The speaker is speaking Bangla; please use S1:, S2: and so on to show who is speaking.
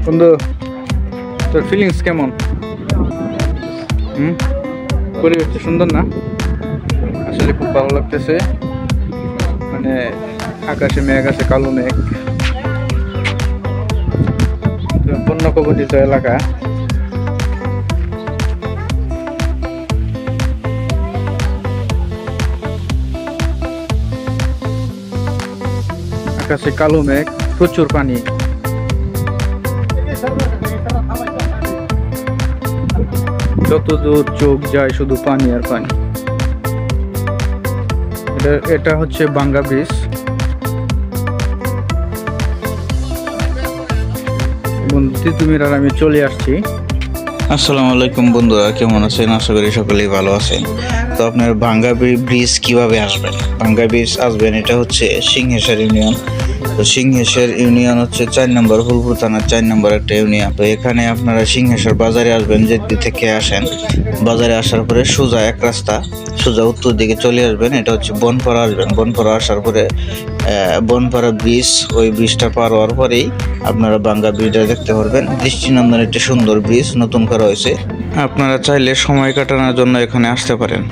S1: বন্ধু, তোর ফিলিংস কেমন? পরিবেশটা সুন্দর না? আসলে খুব ভালো লাগতেছে। মানে আকাশে মেঘ আছে, কালো মেঘ, বন্য কবলিত এলাকা। আকাশে কালো মেঘ, প্রচুর পানি। যত দূর চোখ যায় শুধু পানি আর পানি। এটা হচ্ছে বাঙ্গা ব্রিজ। বন্ধু তিতুমির আর আমি চলে আসছি।
S2: আসসালামু আলাইকুম বন্ধুরা, কেমন আছেন? আশা করি সকলেই ভালো আছেন। তো আপনার ভাঙ্গা ব্রিজ কিভাবে আসবেন? ভাঙ্গা ব্রিজ আসবেন, এটা হচ্ছে সিংহেশ্বর ইউনিয়ন। তো সিংহেশ্বর ইউনিয়ন হচ্ছে 4 নম্বর ফুলপুর থানার 4 নম্বর একটা ইউনিয়ন। তো এখানে আপনারা সিংহেশ্বর বাজারে আসবেন, যে দিক থেকে আসেন। বাজারে আসার পরে সোজা এক রাস্তা, সোজা উত্তর দিকে চলে আসবেন। এটা হচ্ছে বনপাড়া আসবেন। বনপাড়া আসার পরে বনপাড়া ব্রিজ, ওই ব্রিজটা পার হওয়ার পরেই আপনারা ভাঙ্গা ব্রিজটা দেখতে পারবেন। দৃষ্টিনন্দন একটি সুন্দর ব্রিজ নতুন করা হয়েছে। আপনারা চাইলে সময় কাটানোর জন্য এখানে আসতে পারেন।